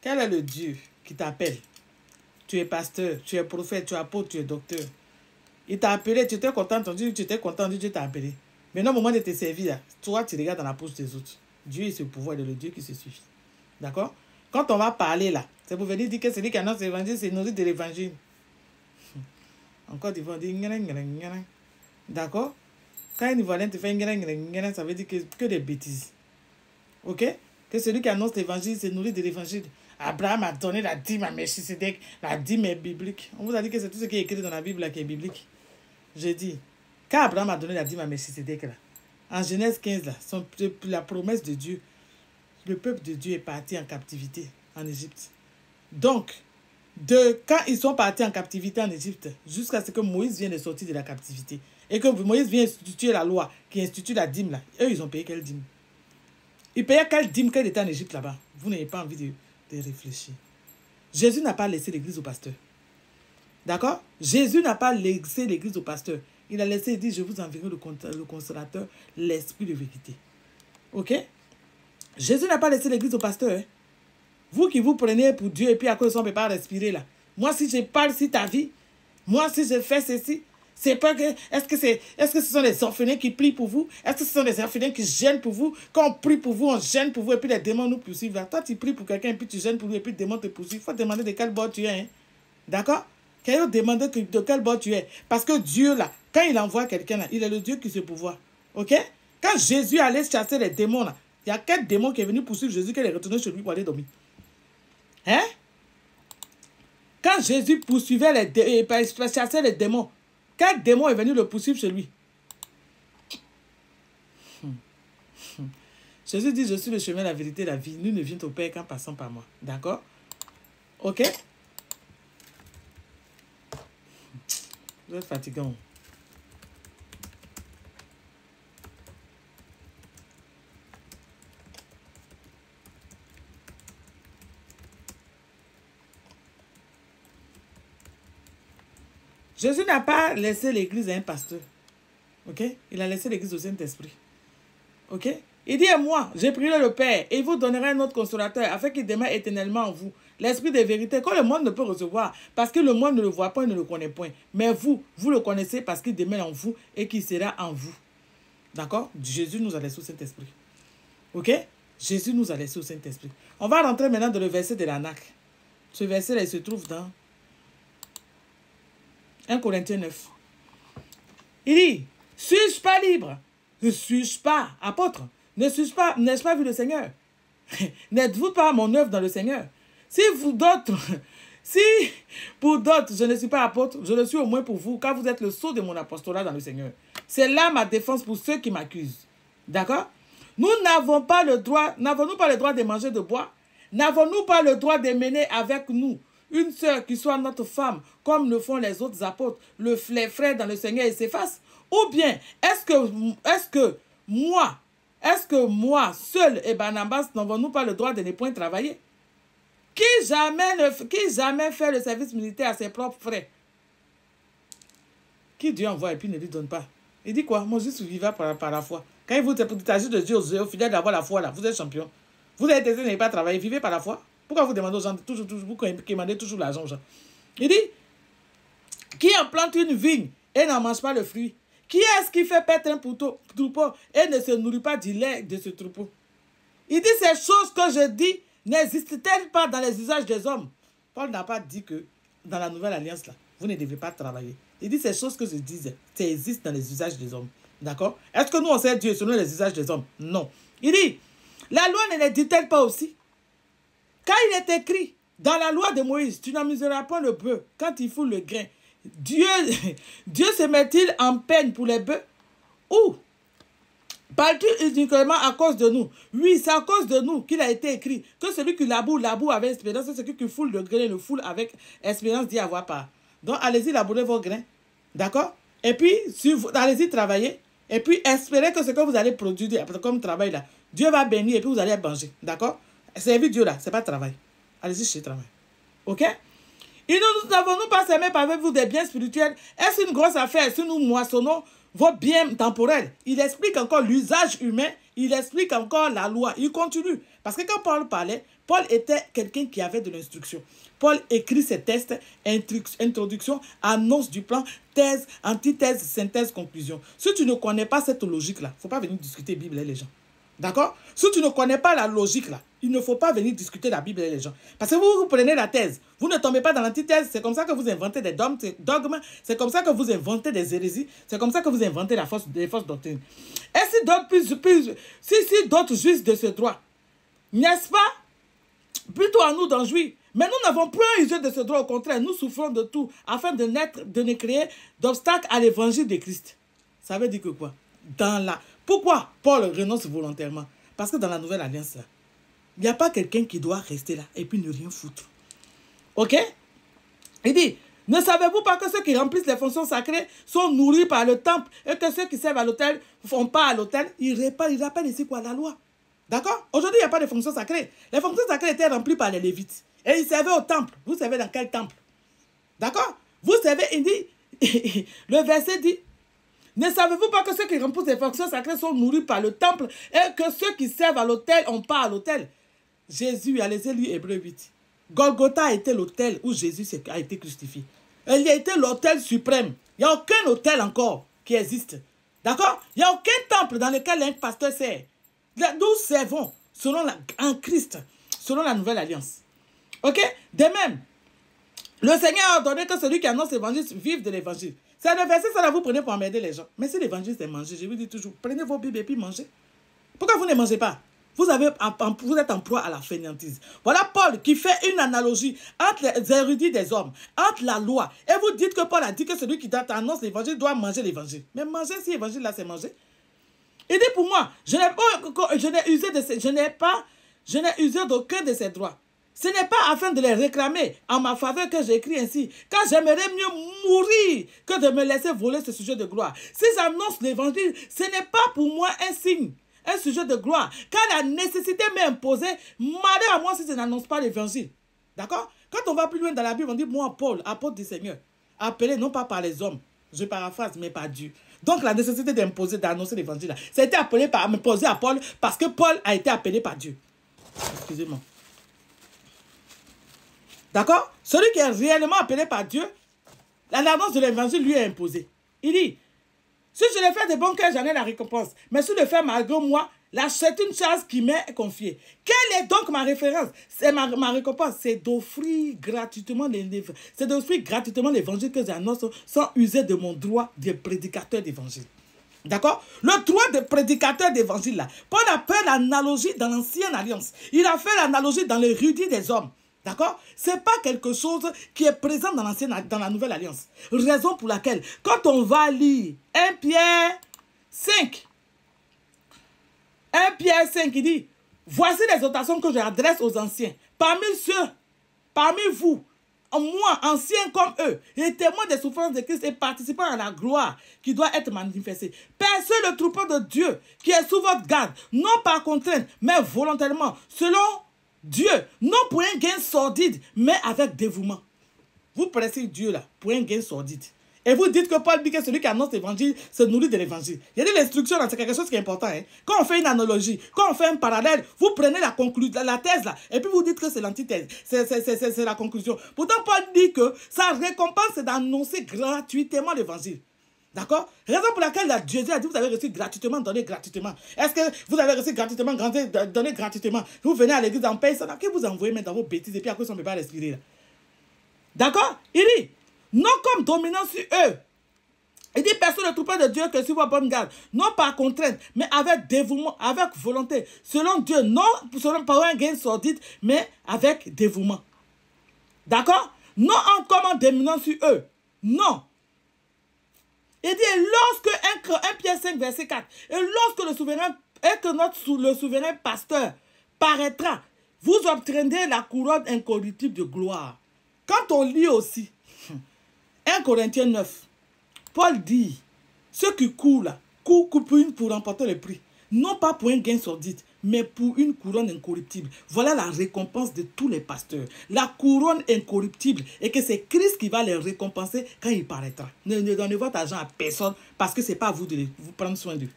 Quel est le Dieu qui t'appelle? Tu es pasteur, tu es prophète, tu es apôtre, tu es docteur. Il t'a appelé, tu étais content, tu étais content, Dieu t'a appelé. Maintenant, au moment de te servir, toi, tu regardes dans la poche des autres. Dieu est ce pouvoir de le Dieu qui se suffit. D'accord? Quand on va parler là, c'est pour venir dire que celui qui annonce l'évangile, c'est nourri de l'évangile. Encore, ils vont dire d'accord? Quand un Ivoirien te fait ça veut dire que des bêtises. Ok? Que celui qui annonce l'évangile, c'est nourri de l'évangile. Abraham a donné la dîme à Melchisédek. La dîme est biblique. On vous a dit que c'est tout ce qui est écrit dans la Bible là, qui est biblique. Je dis, quand Abraham a donné la dîme à Melchisédek là, en Genèse 15 là, la promesse de Dieu, le peuple de Dieu est parti en captivité en Égypte. Donc, quand ils sont partis en captivité en Égypte, jusqu'à ce que Moïse vienne de sortir de la captivité, et que Moïse vienne instituer la loi, qui institue la dîme là, eux ils ont payé quelle dîme? Ils payaient quelle dîme quand ils étaient en Égypte là-bas? Vous n'avez pas envie de réfléchir. Jésus n'a pas laissé l'église au pasteur. D'accord? Jésus n'a pas laissé l'église au pasteur. Il a laissé, il dit, je vous enverrai le consolateur, l'esprit de vérité. Ok? Jésus n'a pas laissé l'église au pasteur. Hein? Vous qui vous prenez pour Dieu et puis à cause de ça, on ne peut pas respirer là. Moi, si je parle sur ta vie, moi, si je fais ceci, c'est pas que... Est-ce que ce sont les orphelins qui prient pour vous? Est-ce que ce sont les orphelins qui gênent pour vous? Quand on prie pour vous, on gêne pour vous et puis les démons nous poursuivent. Là. Toi, tu pries pour quelqu'un et puis tu gênes pour lui et puis le démon te poursuit. Il faut demander de quel bord tu es. Hein? D'accord? Qu'il faut demander de quel bord tu es. Parce que Dieu, là, quand il envoie quelqu'un, là, il est le Dieu qui se pouvoir. Ok? Quand Jésus allait chasser les démons, là, il y a quel démon qui est venu poursuivre Jésus qui est retourné chez lui pour aller dormir? Hein? Quand Jésus poursuivait chassait les démons, quel démon est venu le poursuivre chez lui? Jésus dit, je suis le chemin, la vérité, la vie. Nous ne venons au Père qu'en passant par moi. D'accord? Ok? Vous êtes fatigant. Jésus n'a pas laissé l'église à un pasteur. Ok? Il a laissé l'église au Saint-Esprit. Ok? Il dit à moi, j'ai prié le Père et il vous donnera un autre consolateur afin qu'il demeure éternellement en vous. L'esprit de vérité que le monde ne peut recevoir parce que le monde ne le voit pas et ne le connaît point. Mais vous le connaissez parce qu'il demeure en vous et qu'il sera en vous. D'accord? Jésus nous a laissé au Saint-Esprit. Ok? Jésus nous a laissé au Saint-Esprit. On va rentrer maintenant dans le verset de l'Anak. Ce verset-là, il se trouve dans 1 Corinthiens 9. Il dit, suis-je pas libre? Ne suis-je pas apôtre? N'ai-je pas vu le Seigneur? N'êtes-vous pas mon œuvre dans le Seigneur? Si pour d'autres, je ne suis pas apôtre, je le suis au moins pour vous, car vous êtes le sceau de mon apostolat dans le Seigneur. C'est là ma défense pour ceux qui m'accusent. D'accord? Nous n'avons pas le droit, n'avons-nous pas le droit de manger, de boire? N'avons-nous pas le droit de mener avec nous une sœur qui soit notre femme, comme le font les autres apôtres, les frères dans le Seigneur et s'effacent? Ou bien, est-ce que moi, seul et Barnabas, n'avons-nous pas le droit de ne point travailler? Qui jamais fait le service militaire à ses propres frères? Qui Dieu envoie et puis ne lui donne pas? Il dit quoi? Moi, je suis vivant par la foi. Quand il vous s'agit de Dieu, au fidèle d'avoir la foi là, vous êtes champion. Vous avez été n'avez pas travaillé, vivez par la foi. Pourquoi vous demandez aux gens, vous demandez toujours l'argent aux gens? Il dit, qui en plante une vigne et n'en mange pas le fruit? Qui est-ce qui fait paître un troupeau et ne se nourrit pas du lait de ce troupeau? Il dit, ces choses que je dis n'existent-elles pas dans les usages des hommes? Paul n'a pas dit que dans la nouvelle alliance, là, vous ne devez pas travailler. Il dit, ces choses que je disais, ça existe dans les usages des hommes. D'accord? Est-ce que nous, on sait Dieu selon les usages des hommes? Non. Il dit, la loi ne le dit-elle pas aussi? Quand il est écrit dans la loi de Moïse, tu n'amuseras pas le bœuf quand il foule le grain. Dieu se met-il en peine pour les bœufs? Ou parle-tu uniquement à cause de nous? Oui, c'est à cause de nous qu'il a été écrit que celui qui laboure avec espérance, c'est celui qui foule le grain, le foule avec espérance d'y avoir part. Donc, allez-y labourer vos grains. D'accord? Et puis, allez-y travailler. Et puis, espérez que ce que vous allez produire comme travail là, Dieu va bénir et puis vous allez manger. D'accord? Servir Dieu là, c'est pas travail. Allez-y chez travail. Ok? Et nous n'avons-nous pas semé par vous des biens spirituels? Est-ce une grosse affaire si nous moissonnons vos biens temporels? Il explique encore l'usage humain, il explique encore la loi. Il continue. Parce que quand Paul parlait, Paul était quelqu'un qui avait de l'instruction. Paul écrit ses textes, introduction, annonce du plan, thèse, antithèse, synthèse, conclusion. Si tu ne connais pas cette logique-là, il ne faut pas venir discuter Bible et les gens. D'accord? Si tu ne connais pas la logique là, il ne faut pas venir discuter la Bible et les gens. Parce que vous prenez la thèse, vous ne tombez pas dans l'antithèse, c'est comme ça que vous inventez des dogmes, c'est comme ça que vous inventez des hérésies, c'est comme ça que vous inventez des fausses doctrines. Et si d'autres jouissent de ce droit, n'est-ce pas? Plutôt à nous d'en jouir. Mais nous n'avons point usé de ce droit, au contraire, nous souffrons de tout, afin de ne créer d'obstacles à l'évangile de Christ. Ça veut dire que quoi? Pourquoi Paul renonce volontairement? Parce que dans la nouvelle alliance, il n'y a pas quelqu'un qui doit rester là et puis ne rien foutre. Ok? Il dit, ne savez-vous pas que ceux qui remplissent les fonctions sacrées sont nourris par le temple et que ceux qui servent à l'autel ne font pas à l'autel? Il rappelle ici quoi? La loi. D'accord? Aujourd'hui, il n'y a pas de fonctions sacrées. Les fonctions sacrées étaient remplies par les Lévites. Et ils servaient au temple. Vous savez dans quel temple? D'accord? Vous savez, il dit, le verset dit, ne savez-vous pas que ceux qui remplissent les fonctions sacrées sont nourris par le temple et que ceux qui servent à l'autel ont pas à l'autel? Jésus, allez-y lire Hébreux 8. Golgotha a été l'autel où Jésus a été crucifié. Il a été l'autel suprême. Il n'y a aucun autel encore qui existe. D'accord? Il n'y a aucun temple dans lequel un pasteur sert. Nous servons en Christ, selon la nouvelle alliance. Ok? De même, le Seigneur a ordonné que celui qui annonce l'évangile vive de l'évangile. C'est le verset, ça là, vous prenez pour emmerder les gens. Mais si l'évangile c'est manger, je vous dis toujours, prenez vos Bibles et puis mangez. Pourquoi vous ne mangez pas? Vous êtes en proie à la fainéantise. Voilà Paul qui fait une analogie entre les érudits des hommes, entre la loi. Et vous dites que Paul a dit que celui qui annonce l'évangile doit manger l'évangile. Mais manger, si l'évangile là c'est manger. Il dit pour moi, je n'ai usé d'aucun de ces droits. Ce n'est pas afin de les réclamer en ma faveur que j'écris ainsi, car j'aimerais mieux mourir que de me laisser voler ce sujet de gloire. Si j'annonce l'évangile, ce n'est pas pour moi un signe, un sujet de gloire, car la nécessité m'est imposée. Malheur à moi si je n'annonce pas l'évangile. D'accord? Quand on va plus loin dans la Bible, on dit, moi, Paul, apôtre du Seigneur, appelé non pas par les hommes, je paraphrase, mais par Dieu. Donc la nécessité d'annoncer l'évangile, ça a été imposé à Paul parce que Paul a été appelé par Dieu. Excusez-moi. D'accord? Celui qui est réellement appelé par Dieu, l'annonce de l'évangile lui est imposée. Il dit, si je le fais de bon cœur, j'en ai la récompense. Mais si je le fais malgré moi, là, c'est une charge qui m'est confiée. Quelle est donc ma référence? C'est ma récompense. C'est d'offrir gratuitement l'évangile que j'annonce sans user de mon droit de prédicateur d'évangile. D'accord? Le droit de prédicateur d'évangile, là, Paul a fait l'analogie dans l'ancienne alliance. Il a fait l'analogie dans les rudis des hommes. D'accord? Ce n'est pas quelque chose qui est présent dans la nouvelle alliance. Raison pour laquelle, quand on va lire 1 Pierre 5, 1 Pierre 5, il dit, voici les exhortations que j'adresse aux anciens. Parmi vous, moi, anciens comme eux, et témoins des souffrances de Christ et participants à la gloire qui doit être manifestée. Percez le troupeau de Dieu qui est sous votre garde, non par contrainte, mais volontairement, selon Dieu, non pour un gain sordide, mais avec dévouement. Vous pressez Dieu là, pour un gain sordide. Et vous dites que Paul dit que celui qui annonce l'évangile se nourrit de l'évangile. Il y a dit l'instruction là, c'est quelque chose qui est important. Hein? Quand on fait une analogie, quand on fait un parallèle, vous prenez la thèse là, et puis vous dites que c'est l'antithèse. C'est la conclusion. Pourtant, Paul dit que sa récompense c'est d'annoncer gratuitement l'évangile. D'accord? Raison pour laquelle Jésus a dit, vous avez reçu gratuitement, donnez gratuitement. Est-ce que vous avez reçu gratuitement, donnez gratuitement? Vous venez à l'église, on paye ça, que vous envoyez maintenant dans vos bêtises, et puis après, on ne peut pas respirer là. D'accord? Il dit, non comme dominant sur eux. Il dit, personne ne trouve pas de Dieu que sur votre bonne garde. Non par contrainte, mais avec dévouement, avec volonté. Selon Dieu, non par un gain sordide, mais avec dévouement. D'accord? Non comme en dominant sur eux. Non. Il dit, lorsque 1 Pierre 5, verset 4, et lorsque le souverain pasteur paraîtra, vous obtiendrez la couronne incorruptible de gloire. Quand on lit aussi 1 Corinthiens 9, Paul dit, ceux qui courent là, courent pour remporter le prix, non pas pour un gain sordide, mais pour une couronne incorruptible. Voilà la récompense de tous les pasteurs. La couronne incorruptible. Et que c'est Christ qui va les récompenser quand il paraîtra. Ne donnez votre argent à personne parce que ce n'est pas à vous de vous prendre soin d'eux.